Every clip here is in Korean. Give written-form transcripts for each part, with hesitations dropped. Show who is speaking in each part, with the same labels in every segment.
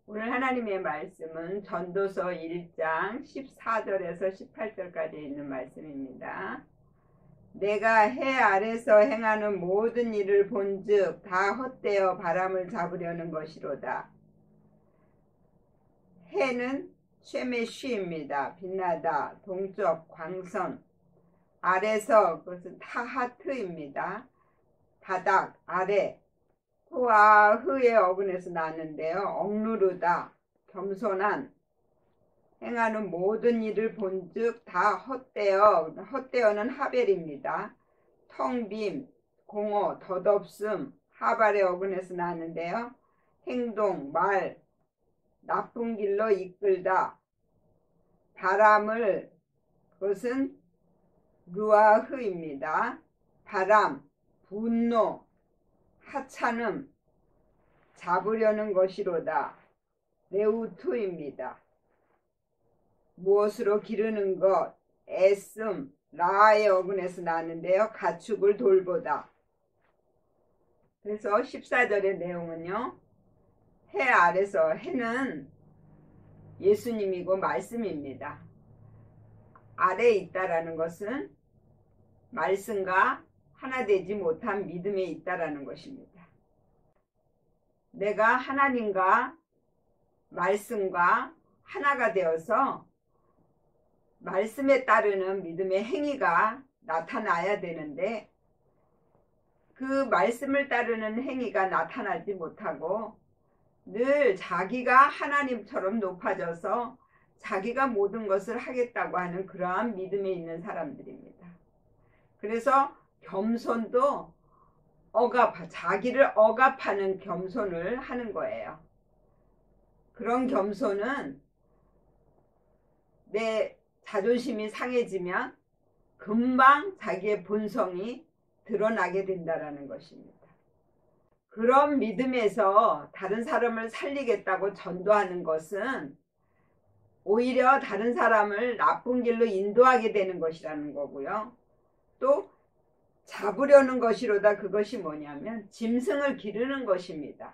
Speaker 1: 오늘 하나님의 말씀은 전도서 1장 14절에서 18절까지 있는 말씀입니다. 내가 해 아래서 행하는 모든 일을 본즉 다 헛되어 바람을 잡으려는 것이로다. 해는 쉐메쉬입니다. 빛나다, 동적, 광선. 아래서 그것은 타하트입니다. 바닥, 아래. 후와 흐의 어근에서 나는데요. 억누르다, 겸손한, 행하는 모든 일을 본즉 다 헛되어, 헛되어는 하벨입니다. 텅빔, 공허, 덧없음, 하발의 어근에서 나는데요. 행동, 말, 나쁜 길로 이끌다, 바람을, 그것은 루아흐입니다. 바람, 분노, 하찮음, 잡으려는 것이로다. 레우투입니다. 무엇으로 기르는 것, 애씀, 라의 어근에서 나는데요. 가축을 돌보다. 그래서 14절의 내용은요. 해 아래서, 해는 예수님이고 말씀입니다. 아래에 있다라는 것은 말씀과 하나 되지 못한 믿음에 있다라는 것입니다. 내가 하나님과 말씀과 하나가 되어서 말씀에 따르는 믿음의 행위가 나타나야 되는데 그 말씀을 따르는 행위가 나타나지 못하고 늘 자기가 하나님처럼 높아져서 자기가 모든 것을 하겠다고 하는 그러한 믿음에 있는 사람들입니다. 그래서 겸손도 자기를 억압하는 겸손을 하는 거예요. 그런 겸손은 내 자존심이 상해지면 금방 자기의 본성이 드러나게 된다는 것입니다. 그런 믿음에서 다른 사람을 살리겠다고 전도하는 것은 오히려 다른 사람을 나쁜 길로 인도하게 되는 것이라는 거고요. 또 잡으려는 것이로다. 그것이 뭐냐면 짐승을 기르는 것입니다.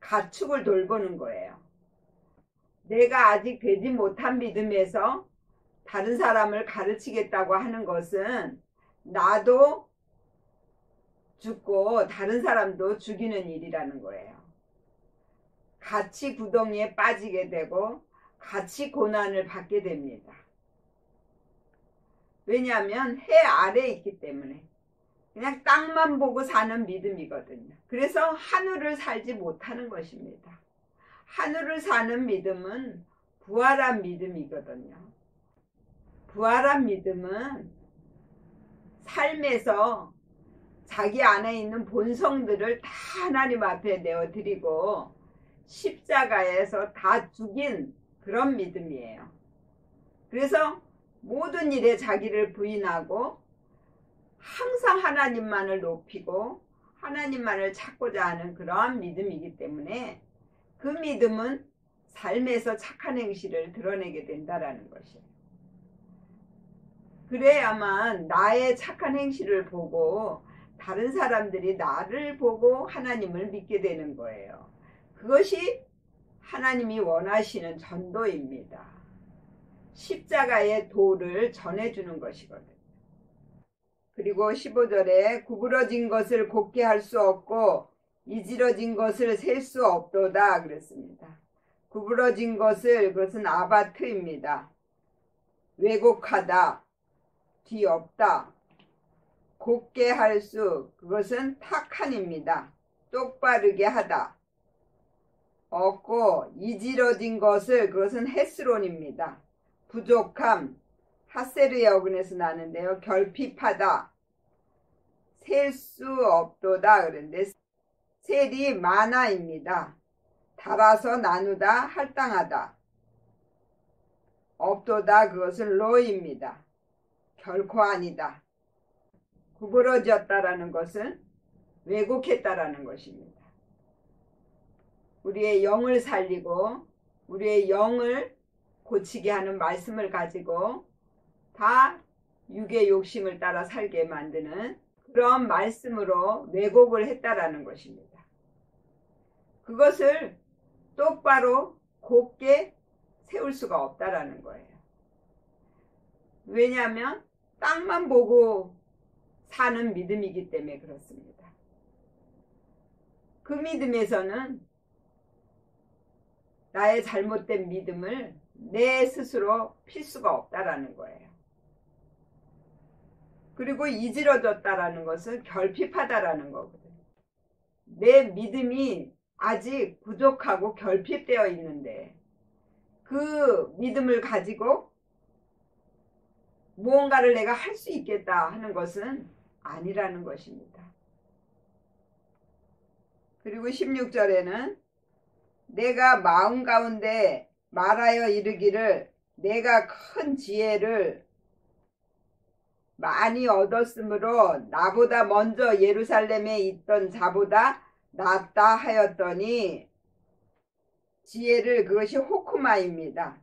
Speaker 1: 가축을 돌보는 거예요. 내가 아직 되지 못한 믿음에서 다른 사람을 가르치겠다고 하는 것은 나도 죽고 다른 사람도 죽이는 일이라는 거예요. 같이 구덩이에 빠지게 되고 같이 고난을 받게 됩니다. 왜냐하면 해 아래에 있기 때문에 그냥 땅만 보고 사는 믿음이거든요. 그래서 하늘을 살지 못하는 것입니다. 하늘을 사는 믿음은 부활한 믿음이거든요. 부활한 믿음은 삶에서 자기 안에 있는 본성들을 다 하나님 앞에 내어드리고 십자가에서 다 죽인 그런 믿음이에요. 그래서 모든 일에 자기를 부인하고 항상 하나님만을 높이고 하나님만을 찾고자 하는 그러한 믿음이기 때문에 그 믿음은 삶에서 착한 행실을 드러내게 된다는 것이에요. 그래야만 나의 착한 행실을 보고 다른 사람들이 나를 보고 하나님을 믿게 되는 거예요. 그것이 하나님이 원하시는 전도입니다. 십자가의 도를 전해주는 것이거든요. 그리고 15절에 구부러진 것을 곧게 할 수 없고 이지러진 것을 셀 수 없도다 그랬습니다. 구부러진 것을, 그것은 아바트입니다. 왜곡하다, 뒤엎다. 곧게 할 수, 그것은 탁한입니다. 똑바르게 하다. 없고 이지러진 것을, 그것은 헤스론입니다. 부족함, 하세르의 어근에서 나는데요. 결핍하다. 셀 수 없도다 그랬는데 셀이 많아입니다. 달아서 나누다, 할당하다. 없도다, 그것은 로입니다. 결코 아니다. 구부러졌다라는 것은 왜곡했다라는 것입니다. 우리의 영을 살리고 우리의 영을 고치게 하는 말씀을 가지고 다 육의 욕심을 따라 살게 만드는 그런 말씀으로 왜곡을 했다라는 것입니다. 그것을 똑바로 곧게 세울 수가 없다라는 거예요. 왜냐하면 땅만 보고 사는 믿음이기 때문에 그렇습니다. 그 믿음에서는 나의 잘못된 믿음을 내 스스로 필 수가 없다라는 거예요. 그리고 이지러졌다라는 것은 결핍하다라는 거거든요. 내 믿음이 아직 부족하고 결핍되어 있는데 그 믿음을 가지고 무언가를 내가 할 수 있겠다 하는 것은 아니라는 것입니다. 그리고 16절에는 내가 마음 가운데 말하여 이르기를 내가 큰 지혜를 많이 얻었으므로 나보다 먼저 예루살렘에 있던 자보다 낫다 하였더니 지혜를 그것이 호크마입니다.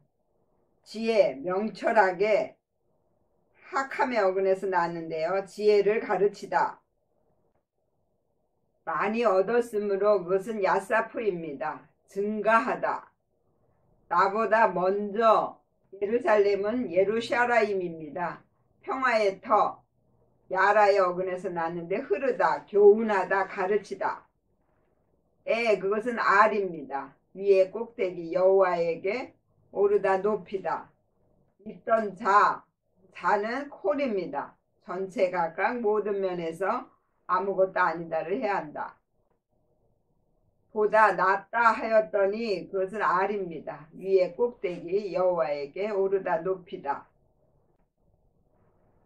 Speaker 1: 지혜 명철하게 하캄의 어근에서 났는데요. 지혜를 가르치다. 많이 얻었으므로 그것은 야사프입니다. 증가하다. 나보다 먼저 예루살렘은 예루샤라임입니다. 평화의 터 야라의 어근에서 났는데 흐르다, 교훈하다, 가르치다. 그것은 알입니다. 위에 꼭대기 여호와에게 오르다 높이다. 있던 자는 콜입니다. 전체 각각 모든 면에서 아무것도 아니다를 해야 한다. 보다 낫다 하였더니 그것은 알입니다. 위에 꼭대기 여호와에게 오르다 높이다.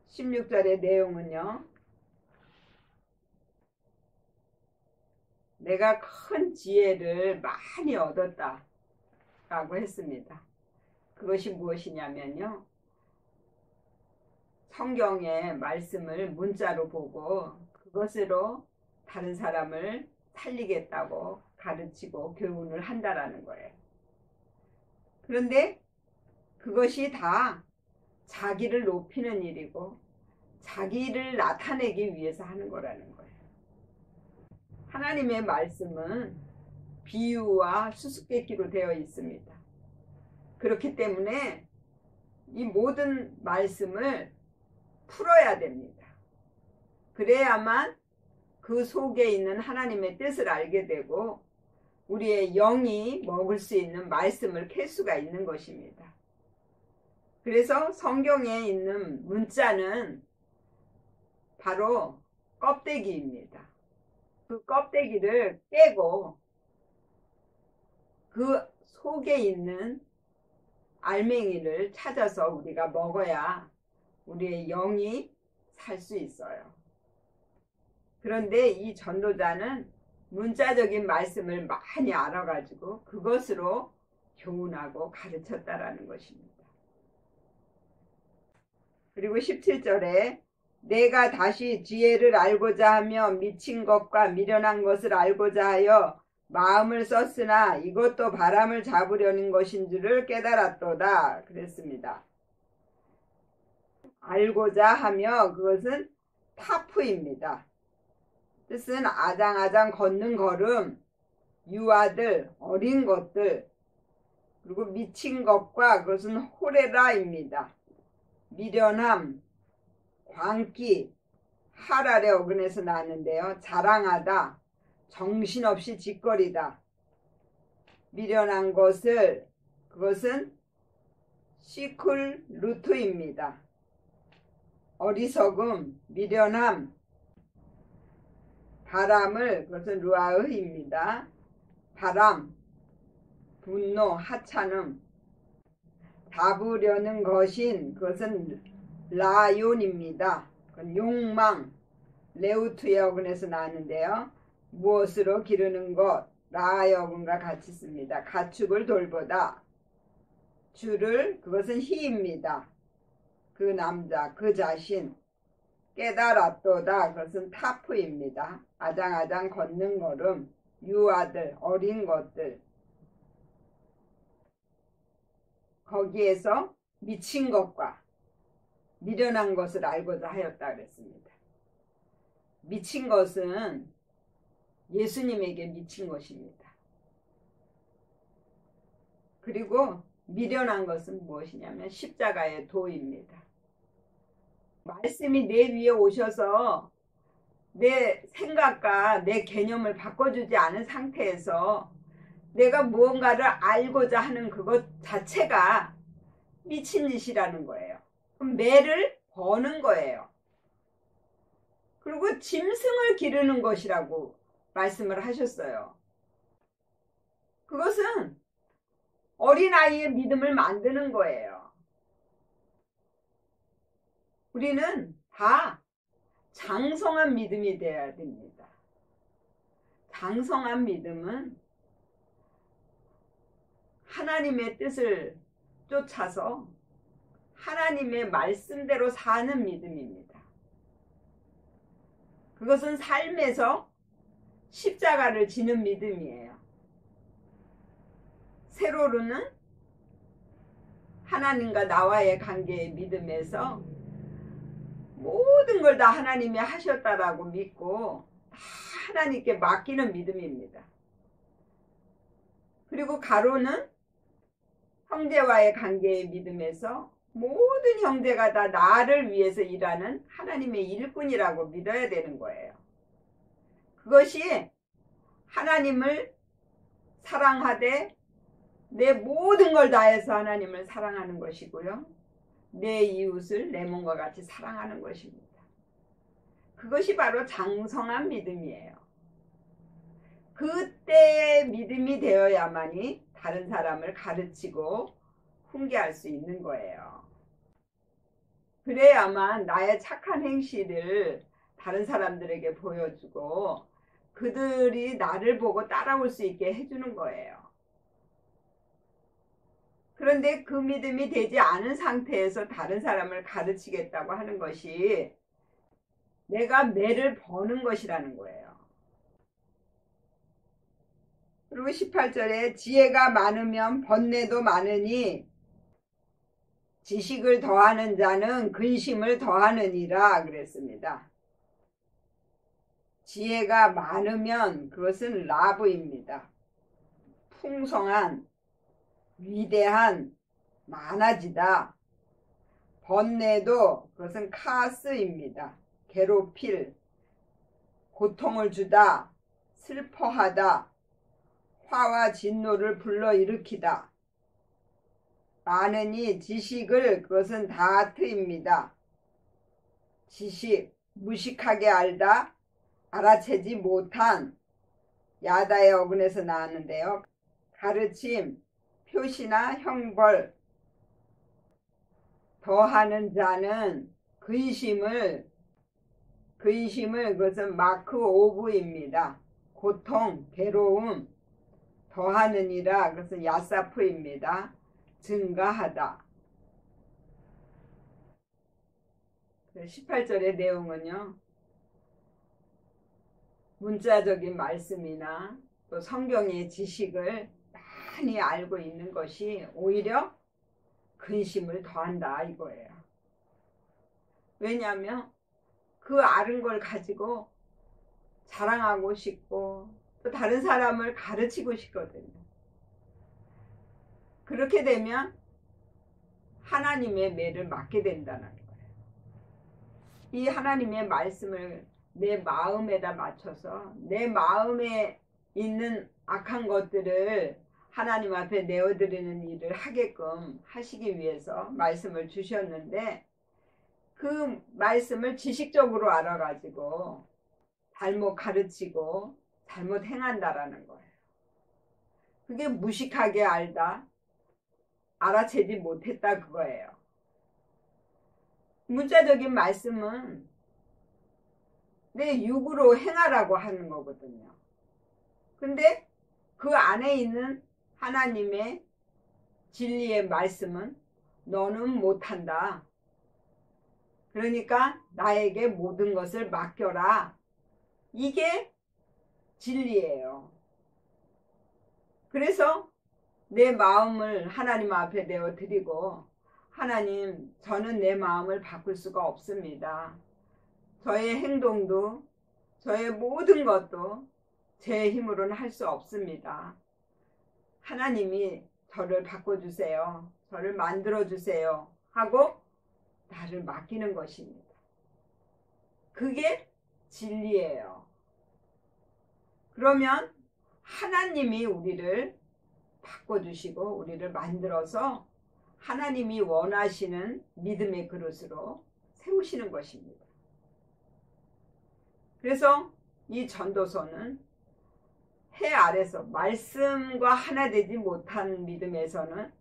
Speaker 1: 16절의 내용은요. 내가 큰 지혜를 많이 얻었다 라고 했습니다. 그것이 무엇이냐면요. 성경의 말씀을 문자로 보고 그것으로 다른 사람을 살리겠다고 가르치고 교훈을 한다라는 거예요. 그런데 그것이 다 자기를 높이는 일이고 자기를 나타내기 위해서 하는 거라는 거예요. 하나님의 말씀은 비유와 수수께끼로 되어 있습니다. 그렇기 때문에 이 모든 말씀을 풀어야 됩니다. 그래야만 그 속에 있는 하나님의 뜻을 알게 되고 우리의 영이 먹을 수 있는 말씀을 캘 수가 있는 것입니다. 그래서 성경에 있는 문자는 바로 껍데기입니다. 그 껍데기를 깨고 그 속에 있는 알맹이를 찾아서 우리가 먹어야 우리의 영이 살 수 있어요. 그런데 이 전도자는 문자적인 말씀을 많이 알아가지고 그것으로 교훈하고 가르쳤다라는 것입니다. 그리고 17절에 내가 다시 지혜를 알고자 하며 미친 것과 미련한 것을 알고자 하여 마음을 썼으나 이것도 바람을 잡으려는 것인 줄을 깨달았도다 그랬습니다. 알고자 하며 그것은 타프입니다. 뜻은 아장아장 걷는 걸음, 유아들, 어린 것들, 그리고 미친 것과 그것은 호레라입니다. 미련함, 광기, 하랄의 어근에서 나는데요. 자랑하다, 정신없이 짓거리다. 미련한 것을 그것은 시쿨 루트입니다. 어리석음, 미련함, 바람을 그것은 루아흐입니다. 바람, 분노, 하찮음, 답으려는 것인 그것은 라ион입니다. 그건 욕망, 레우트의 어근에서 나왔는데요. 무엇으로 기르는 것, 라의 어근과 같이 씁니다. 가축을 돌보다. 주를 그것은 희입니다. 그 남자, 그 자신. 깨달았도다 그것은 타프입니다. 아장아장 걷는 걸음, 유아들, 어린 것들. 거기에서 미친 것과 미련한 것을 알고자 하였다 그랬습니다. 미친 것은 예수님에게 미친 것입니다. 그리고 미련한 것은 무엇이냐면 십자가의 도입니다. 말씀이 내 위에 오셔서 내 생각과 내 개념을 바꿔주지 않은 상태에서 내가 무언가를 알고자 하는 그것 자체가 미친 짓이라는 거예요. 그럼 매를 버는 거예요. 그리고 짐승을 기르는 것이라고 말씀을 하셨어요. 그것은 어린아이의 믿음을 만드는 거예요. 우리는 다 장성한 믿음이 되어야 됩니다. 장성한 믿음은 하나님의 뜻을 쫓아서 하나님의 말씀대로 사는 믿음입니다. 그것은 삶에서 십자가를 지는 믿음이에요. 세로로는 하나님과 나와의 관계의 믿음에서 모든 걸 다 하나님이 하셨다라고 믿고 다 하나님께 맡기는 믿음입니다. 그리고 가로는 형제와의 관계의 믿음에서 모든 형제가 다 나를 위해서 일하는 하나님의 일꾼이라고 믿어야 되는 거예요. 그것이 하나님을 사랑하되 내 모든 걸 다해서 하나님을 사랑하는 것이고요. 내 이웃을 내 몸과 같이 사랑하는 것입니다. 그것이 바로 장성한 믿음이에요. 그때의 믿음이 되어야만이 다른 사람을 가르치고 훈계할 수 있는 거예요. 그래야만 나의 착한 행실을 다른 사람들에게 보여주고 그들이 나를 보고 따라올 수 있게 해주는 거예요. 그런데 그 믿음이 되지 않은 상태에서 다른 사람을 가르치겠다고 하는 것이 내가 매를 버는 것이라는 거예요. 그리고 18절에 지혜가 많으면 번뇌도 많으니 지식을 더하는 자는 근심을 더하느니라 그랬습니다. 지혜가 많으면 그것은 라브입니다. 풍성한, 위대한, 많아지다. 번뇌도 그것은 카스입니다. 괴롭힐, 고통을 주다, 슬퍼하다, 화와 진노를 불러일으키다. 많으니 지식을 그것은 다트입니다. 지식, 무식하게 알다, 알아채지 못한 야다의 어근에서 나왔는데요. 가르침, 표시나 형벌 더하는 자는 근심을 그것은 마크 오브입니다. 고통, 괴로움 더하느니라 그것은 야사프입니다. 증가하다. 18절의 내용은요. 문자적인 말씀이나 또 성경의 지식을 많이 알고 있는 것이 오히려 근심을 더한다 이거예요. 왜냐하면 그 아는 걸 가지고 자랑하고 싶고 또 다른 사람을 가르치고 싶거든요. 그렇게 되면 하나님의 매를 맡게 된다는 거예요. 이 하나님의 말씀을 내 마음에다 맞춰서 내 마음에 있는 악한 것들을 하나님 앞에 내어드리는 일을 하게끔 하시기 위해서 말씀을 주셨는데 그 말씀을 지식적으로 알아가지고 잘못 가르치고 잘못 행한다라는 거예요. 그게 무식하게 알다, 알아채지 못했다 그거예요. 문자적인 말씀은 내 육으로 행하라고 하는 거거든요. 근데 그 안에 있는 하나님의 진리의 말씀은 너는 못한다. 그러니까 나에게 모든 것을 맡겨라. 이게 진리예요. 그래서 내 마음을 하나님 앞에 내어드리고 하나님, 저는 내 마음을 바꿀 수가 없습니다. 저의 행동도 저의 모든 것도 제 힘으로는 할 수 없습니다. 하나님이 저를 바꿔주세요. 저를 만들어주세요. 하고 나를 맡기는 것입니다. 그게 진리예요. 그러면 하나님이 우리를 바꿔주시고 우리를 만들어서 하나님이 원하시는 믿음의 그릇으로 세우시는 것입니다. 그래서 이 전도서는 해 아래서 말씀과 하나 되지 못한 믿음에서는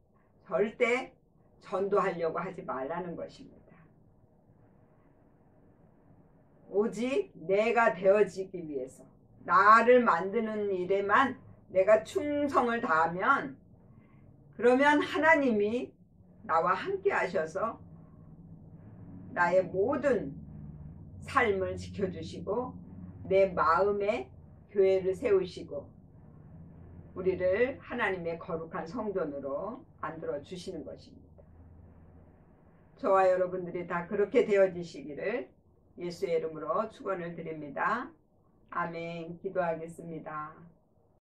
Speaker 1: 절대 전도하려고 하지 말라는 것입니다. 오직 내가 되어지기 위해서 나를 만드는 일에만 내가 충성을 다하면 그러면 하나님이 나와 함께 하셔서 나의 모든 삶을 지켜주시고 내 마음에 교회를 세우시고 우리를 하나님의 거룩한 성전으로 만들어 주시는 것입니다. 저와 여러분들이 다 그렇게 되어지시기를 예수의 이름으로 축원을 드립니다. 아멘. 기도하겠습니다.